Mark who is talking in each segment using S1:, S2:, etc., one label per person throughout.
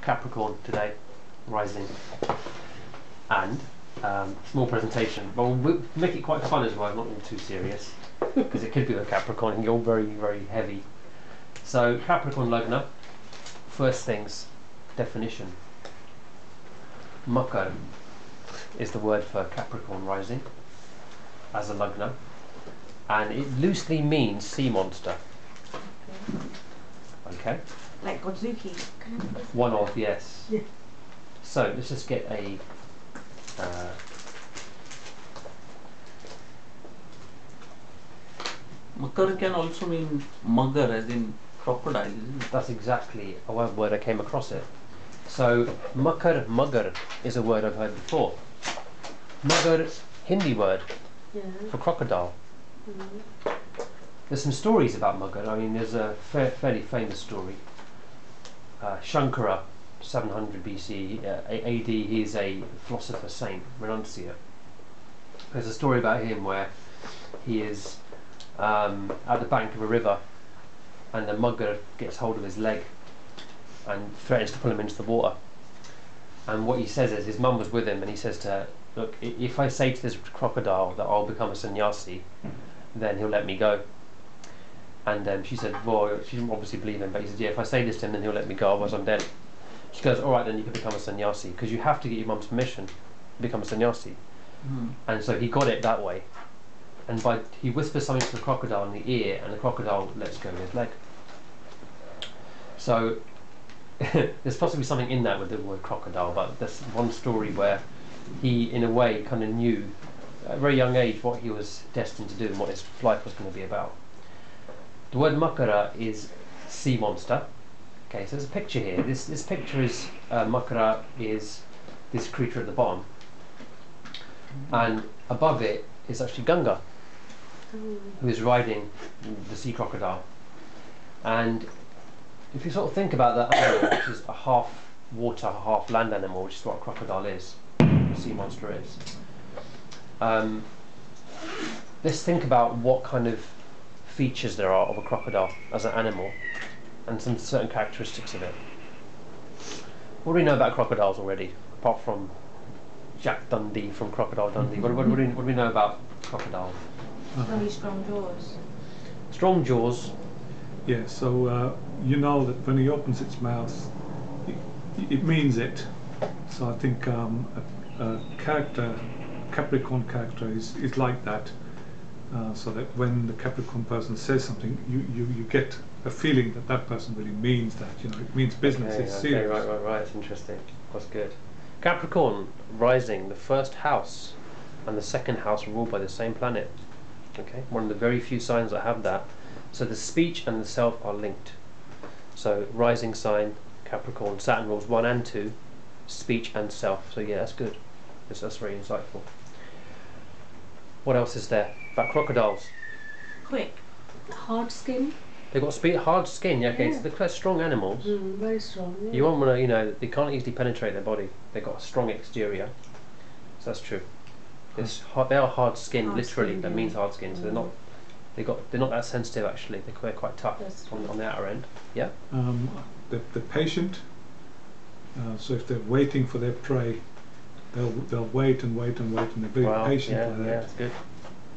S1: Capricorn today, rising, and small presentation. But we'll make it quite fun as well, not all too serious, because it could be with Capricorn and you're very, very heavy. So Capricorn Lagna, first things, definition. Makara is the word for Capricorn rising as a Lagna, and it loosely means sea monster. Okay.
S2: Like Godzuki.
S1: One of, yes.
S2: Yeah.
S1: So let's just get a
S3: Makara can also mean mugger, as in crocodile, isn't it?
S1: that's exactly a word I came across it. So mugger is a word I've heard before. Mugger, Hindi word for crocodile.
S2: Mm.
S1: There's some stories about mugger. I mean, there's a fairly famous story. Shankara, 700 BC, AD, he's a philosopher saint, renunciate. There's a story about him where he is at the bank of a river and the mugger gets hold of his leg and threatens to pull him into the water. And what he says is, his mum was with him and he says to her, look, if I say to this crocodile that I'll become a sannyasi, then he'll let me go. And she said, well, she didn't obviously believe him, but he said, yeah, if I say this to him, then he'll let me go, otherwise I'm dead. She goes, all right, then you can become a sannyasi, because you have to get your mum's permission to become a sannyasi.
S3: Mm.
S1: And so he got it that way. And he whispers something to the crocodile in the ear, and the crocodile lets go of his leg. So there's possibly something in that with the word crocodile, but there's one story where he, in a way, kind of knew at a very young age what he was destined to do and what his life was going to be about. The word Makara is sea monster. Okay, so there's a picture here. This picture is Makara is this creature at the bottom, and above it is actually Ganga, who is riding the sea crocodile. And if you sort of think about that animal, which is a half water, half land animal, which is what a crocodile is, a sea monster is. Let's think about what kind of features there are of a crocodile as an animal and some certain characteristics of it. What do we know about crocodiles already, apart from Jack Dundee from Crocodile Dundee? What do we know about crocodiles?
S2: Very strong jaws.
S1: Strong jaws.
S4: Yeah, so you know that when he opens its mouth, it means it. So I think a Capricorn character is like that. So that when the Capricorn person says something, you get a feeling that that person really means that. You know, it means business.
S1: Okay,
S4: it's
S1: okay,
S4: serious.
S1: right. It's interesting. That's good. Capricorn rising, the first house and the second house are ruled by the same planet. Okay, one of the very few signs that have that. So the speech and the self are linked. So rising sign, Capricorn, Saturn rules 1 and 2, speech and self. So yeah, that's good. That's very insightful. What else is there about crocodiles?
S2: Quick. Hard skin.
S1: They've got hard skin. Yeah, okay, so they're quite strong animals.
S2: Very strong. Yeah.
S1: You won't want to, you know, they can't easily penetrate their body. They've got a strong exterior. So that's true. They are hard skinned, literally.
S2: Skin,
S1: that means hard skin. So they're not that sensitive actually. They're quite tough on the outer end. Yeah.
S4: The patient. So if they're waiting for their prey, they'll wait and wait and wait, and they're very patient.
S1: Yeah,
S4: like that.
S1: yeah, that's good.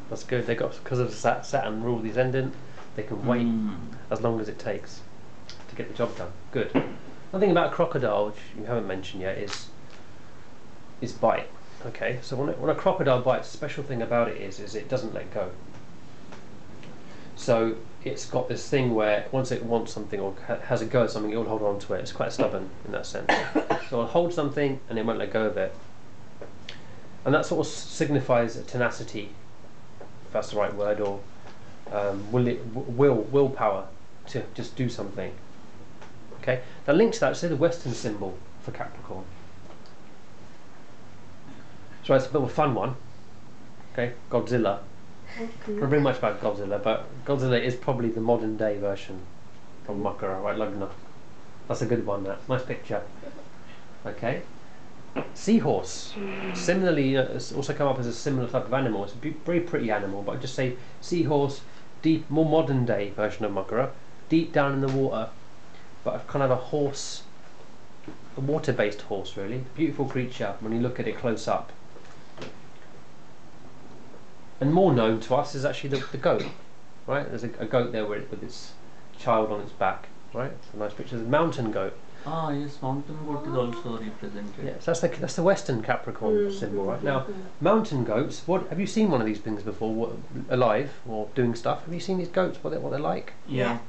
S1: That's good. They got, because of Saturn rule the ascendant, they can wait as long as it takes to get the job done. Good. One thing about a crocodile, which you haven't mentioned yet, is bite. Okay, so when a crocodile bites, the special thing about it is it doesn't let go. So it's got this thing where once it wants something or has a go at something, it will hold on to it. It's quite stubborn in that sense. So it'll hold something and it won't let go of it. And that sort of signifies a tenacity, if that's the right word, or willpower to just do something. Okay. Now linked to that, say the Western symbol for Capricorn. So it's a bit of a fun one. Okay, Godzilla.
S2: Okay.
S1: Not very much about Godzilla, but Godzilla is probably the modern day version from Makara, right? Lagna. That's a good one. That nice picture. Okay. Seahorse. Similarly, it's also come up as a similar type of animal. It's a very pretty animal, but I'd just say seahorse, deep, more modern day version of Makara, deep down in the water, but kind of a horse a water-based horse, really. Beautiful creature when you look at it close up. And more known to us is actually the goat, right? There's a goat there with its child on its back, right? It's a nice picture. There's a mountain goat.
S3: Ah, yes, mountain goat is also represented.
S1: Yes, that's the Western Capricorn symbol, right? Now, mountain goats. What have you seen one of these things before? Alive or doing stuff? Have you seen these goats? What they're like?
S3: Yeah.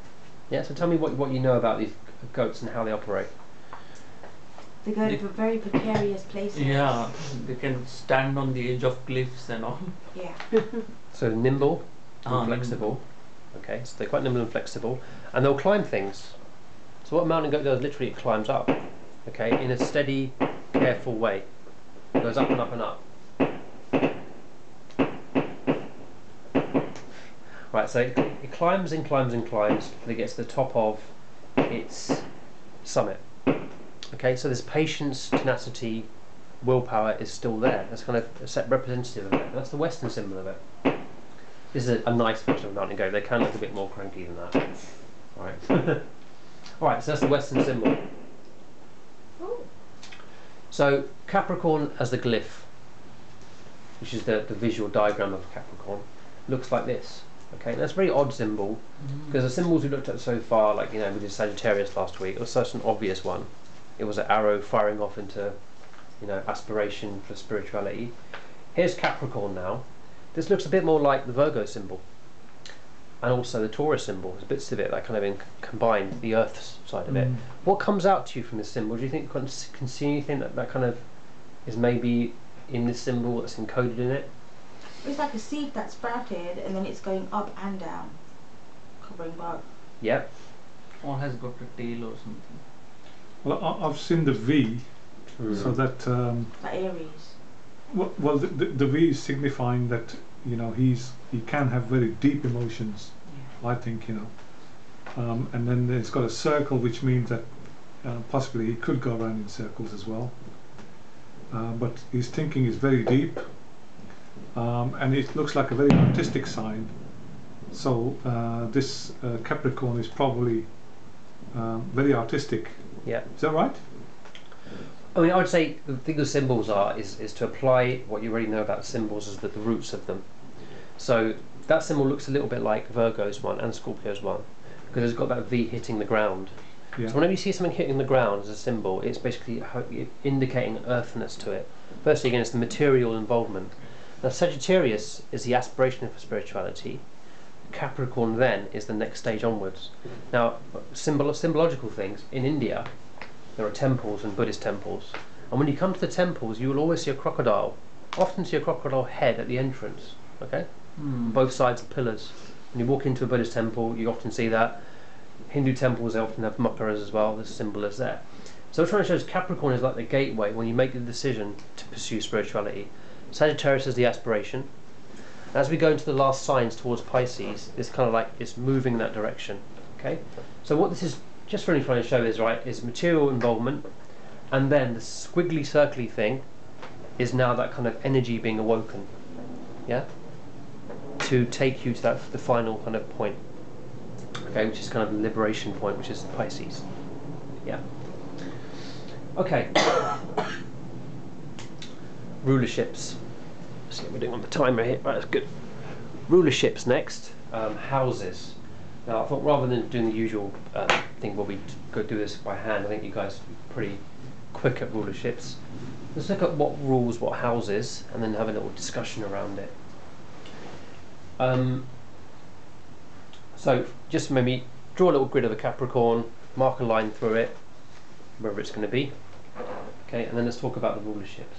S1: Yeah. So tell me what you know about these goats and how they operate.
S2: They go to very precarious places.
S3: Yeah, they can stand on the edge of cliffs and all.
S2: Yeah.
S1: So nimble and
S3: Ah,
S1: flexible. Okay, so they're quite nimble and flexible, and they'll climb things. So what a mountain goat does, literally, it climbs up. Okay, in a steady, careful way. It goes up and up and up. Right, so it climbs and climbs and climbs until it gets to the top of its summit. Okay, so this patience, tenacity, willpower is still there. That's kind of a set representative of it. That's the Western symbol of it. This is a nice version of a mountain goat. They can look a bit more cranky than that. Alright. Alright, so that's the Western symbol. So Capricorn as the glyph, which is the visual diagram of Capricorn, looks like this. Okay, that's a very odd symbol, because the symbols we looked at so far, like, you know, we did Sagittarius last week, it was such an obvious one. It was an arrow firing off into, you know, aspiration for spirituality. Here's Capricorn now. This looks a bit more like the Virgo symbol, and also the Taurus symbol. There's bits of it that kind of combine the Earth side of it. What comes out to you from this symbol? Do you think you can see anything that kind of is maybe in this symbol that's encoded in it?
S2: It's like a seed that sprouted and then it's going up and down, covering both.
S1: Yep.
S3: Or has got a tail or something.
S4: Well, I've seen the V, so that
S2: Like Aries.
S4: well, the V is signifying that, you know, he can have very deep emotions. I think, you know, and then it's got a circle, which means that possibly he could go around in circles as well. But his thinking is very deep, and it looks like a very artistic sign. So this Capricorn is probably very artistic.
S1: Yeah.
S4: Is that right?
S1: I mean, I would say the thing the symbols is to apply what you already know about symbols as the roots of them. So that symbol looks a little bit like Virgo's one and Scorpio's one, because it's got that V hitting the ground.
S4: Yeah.
S1: So whenever you see something hitting the ground as a symbol, it's basically indicating earthiness to it. Firstly, again, it's the material involvement. Now, Sagittarius is the aspiration for spirituality. Capricorn then is the next stage onwards. Now, symbological things, in India there are temples and Buddhist temples, and when you come to the temples you will always see a crocodile, often see a crocodile head at the entrance, okay? Both sides of pillars. When you walk into a Buddhist temple you often see that. Hindu temples, they often have Makaras as well, the symbol is there. So what I'm trying to show is Capricorn is like the gateway when you make the decision to pursue spirituality. Sagittarius is the aspiration. As we go into the last signs towards Pisces, it's kind of like it's moving in that direction. Okay, so what this is just really trying to show is material involvement, and then the squiggly circly thing is now that kind of energy being awoken, yeah, to take you to the final kind of point. Okay, which is kind of the liberation point, which is Pisces. Yeah. Okay. Rulerships. See what we're doing on the timer here. Right, that's good. Rulerships next. Houses. Now I thought rather than doing the usual thing where we go do this by hand, I think you guys are pretty quick at rulerships. Let's look at what rules what houses, and then have a little discussion around it. So just maybe draw a little grid of a Capricorn, mark a line through it, wherever it's going to be. Okay, and then let's talk about the rulerships.